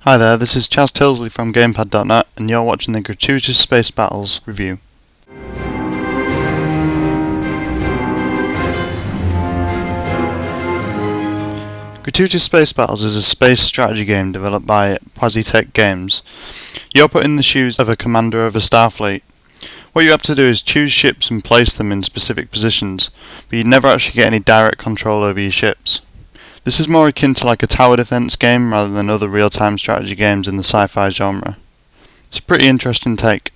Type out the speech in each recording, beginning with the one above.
Hi there, this is Chaz Tilsley from Gamepad.net and you're watching the Gratuitous Space Battles review. Gratuitous Space Battles is a space strategy game developed by Quasitech Games. You're put in the shoes of a commander of a starfleet. What you have to do is choose ships and place them in specific positions, but you never actually get any direct control over your ships. This is more akin to like a tower defense game rather than other real-time strategy games in the sci-fi genre. It's a pretty interesting take.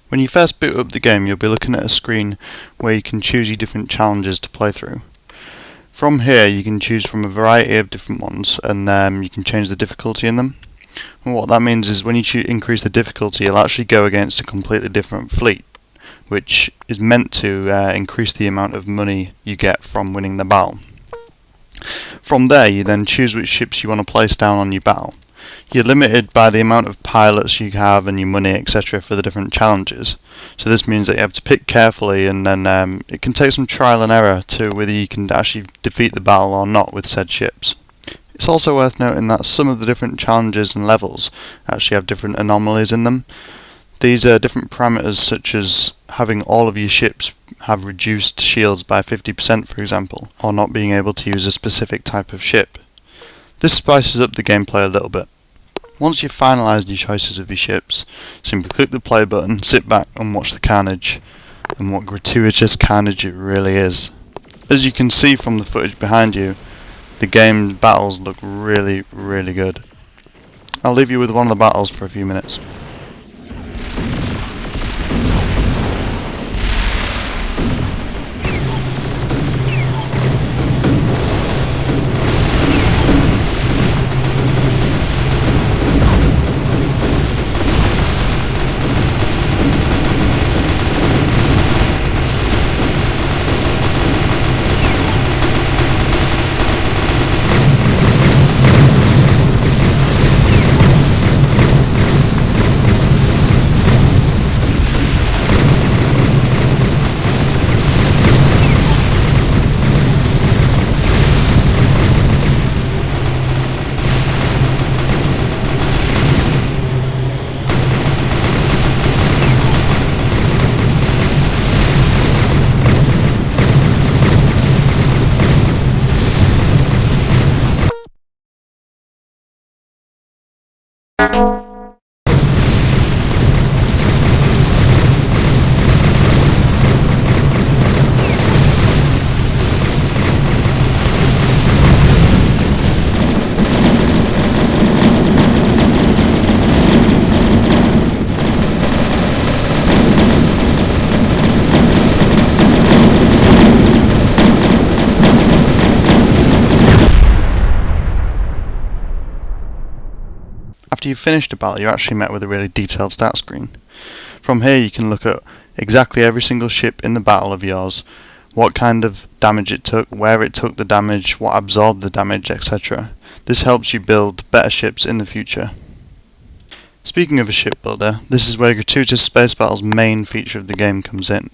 When you first boot up the game, you'll be looking at a screen where you can choose your different challenges to play through. From here you can choose from a variety of different ones and you can change the difficulty in them. And what that means is when you increase the difficulty, you'll actually go against a completely different fleet, which is meant to increase the amount of money you get from winning the battle. From there you then choose which ships you want to place down on your battle. You're limited by the amount of pilots you have and your money, etc. for the different challenges. So this means that you have to pick carefully, and then it can take some trial and error to whether you can actually defeat the battle or not with said ships. It's also worth noting that some of the different challenges and levels actually have different anomalies in them. These are different parameters, such as having all of your ships have reduced shields by 50% for example, or not being able to use a specific type of ship. This spices up the gameplay a little bit. Once you've finalised your choices of your ships, simply click the play button, sit back and watch the carnage, and what gratuitous carnage it really is. As you can see from the footage behind you, the game's battles look really good. I'll leave you with one of the battles for a few minutes. After you've finished a battle, you're actually met with a really detailed stat screen. From here you can look at exactly every single ship in the battle of yours, what kind of damage it took, where it took the damage, what absorbed the damage, etc. This helps you build better ships in the future. Speaking of a shipbuilder, this is where Gratuitous Space Battle's main feature of the game comes in.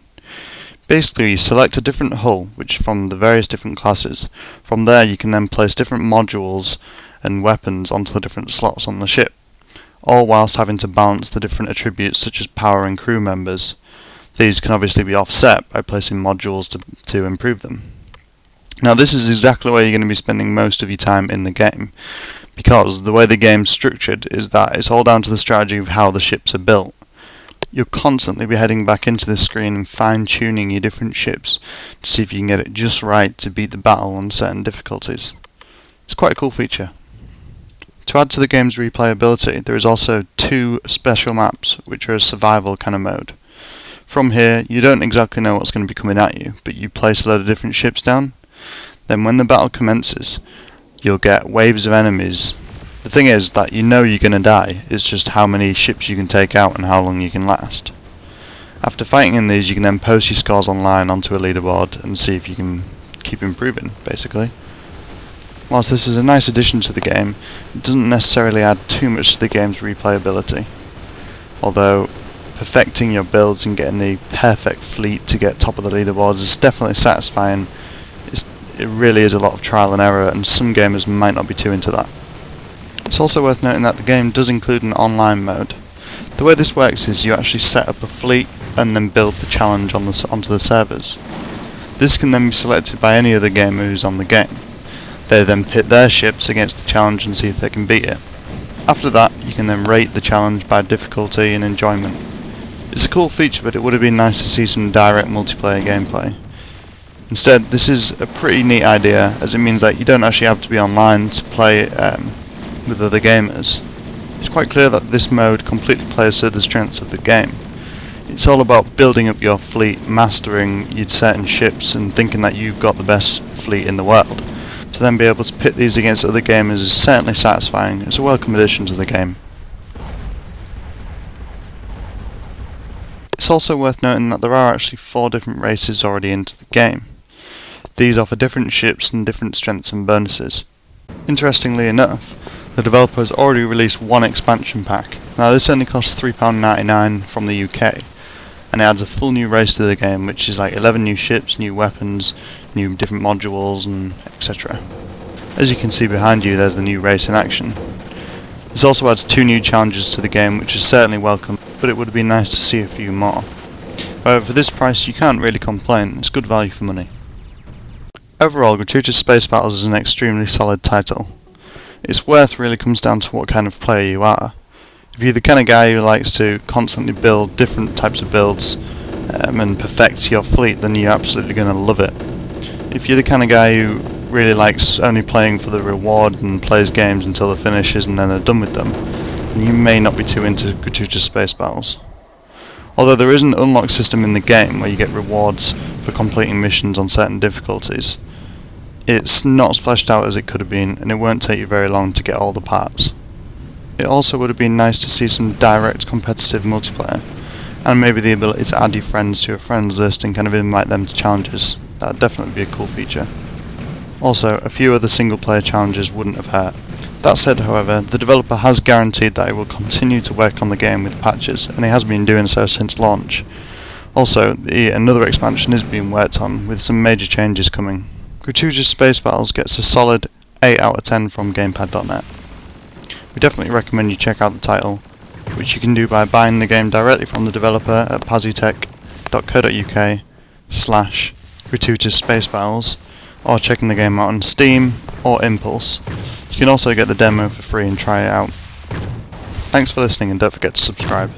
Basically, you select a different hull, which is from the various different classes. From there you can then place different modules and weapons onto the different slots on the ship, all whilst having to balance the different attributes such as power and crew members. These can obviously be offset by placing modules to improve them. Now this is exactly where you're going to be spending most of your time in the game, because the way the game's structured is that it's all down to the strategy of how the ships are built. You'll constantly be heading back into this screen and fine-tuning your different ships to see if you can get it just right to beat the battle on certain difficulties. It's quite a cool feature. To add to the game's replayability, there is also 2 special maps which are a survival kind of mode. From here, you don't exactly know what's going to be coming at you, but you place a load of different ships down. Then when the battle commences, you'll get waves of enemies. The thing is that you know you're going to die, it's just how many ships you can take out and how long you can last. After fighting in these, you can then post your scores online onto a leaderboard and see if you can keep improving, basically. Whilst this is a nice addition to the game, it doesn't necessarily add too much to the game's replayability. Although perfecting your builds and getting the perfect fleet to get top of the leaderboards is definitely satisfying. It really is a lot of trial and error, and some gamers might not be too into that. It's also worth noting that the game does include an online mode. The way this works is you actually set up a fleet and then build the challenge onto the servers. This can then be selected by any other gamer who's on the game. They then pit their ships against the challenge and see if they can beat it. After that, you can then rate the challenge by difficulty and enjoyment. It's a cool feature, but it would have been nice to see some direct multiplayer gameplay. Instead, this is a pretty neat idea, as it means that you don't actually have to be online to play with other gamers. It's quite clear that this mode completely plays to the strengths of the game. It's all about building up your fleet, mastering your certain ships, and thinking that you've got the best fleet in the world. To then be able to pit these against other gamers is certainly satisfying. It's a welcome addition to the game. It's also worth noting that there are actually 4 different races already into the game. These offer different ships and different strengths and bonuses. Interestingly enough, the developer has already released one expansion pack. Now this only costs £3.99 from the UK, and it adds a full new race to the game, which is like 11 new ships, new weapons, new different modules, and etc. As you can see behind you, there's the new race in action. This also adds 2 new challenges to the game, which is certainly welcome, but it would have been nice to see a few more. However, for this price you can't really complain, it's good value for money. Overall, Gratuitous Space Battles is an extremely solid title. Its worth really comes down to what kind of player you are. If you're the kind of guy who likes to constantly build different types of builds and perfect your fleet, then you're absolutely going to love it. If you're the kind of guy who really likes only playing for the reward and plays games until the finishes and then they're done with them, then you may not be too into Gratuitous Space Battles. Although there is an unlock system in the game where you get rewards for completing missions on certain difficulties, it's not as fleshed out as it could have been, and it won't take you very long to get all the parts. It also would have been nice to see some direct competitive multiplayer, and maybe the ability to add your friends to your friends list and kind of invite them to challenges. That would definitely be a cool feature. Also, a few other single player challenges wouldn't have hurt. That said, however, the developer has guaranteed that it will continue to work on the game with patches, and it has been doing so since launch. Also, another expansion is being worked on, with some major changes coming. Gratuitous Space Battles gets a solid 8 out of 10 from gamepad.net. We definitely recommend you check out the title, which you can do by buying the game directly from the developer at pazitech.co.uk/Gratuitous Space Battles, or checking the game out on Steam or Impulse. You can also get the demo for free and try it out. Thanks for listening, and don't forget to subscribe.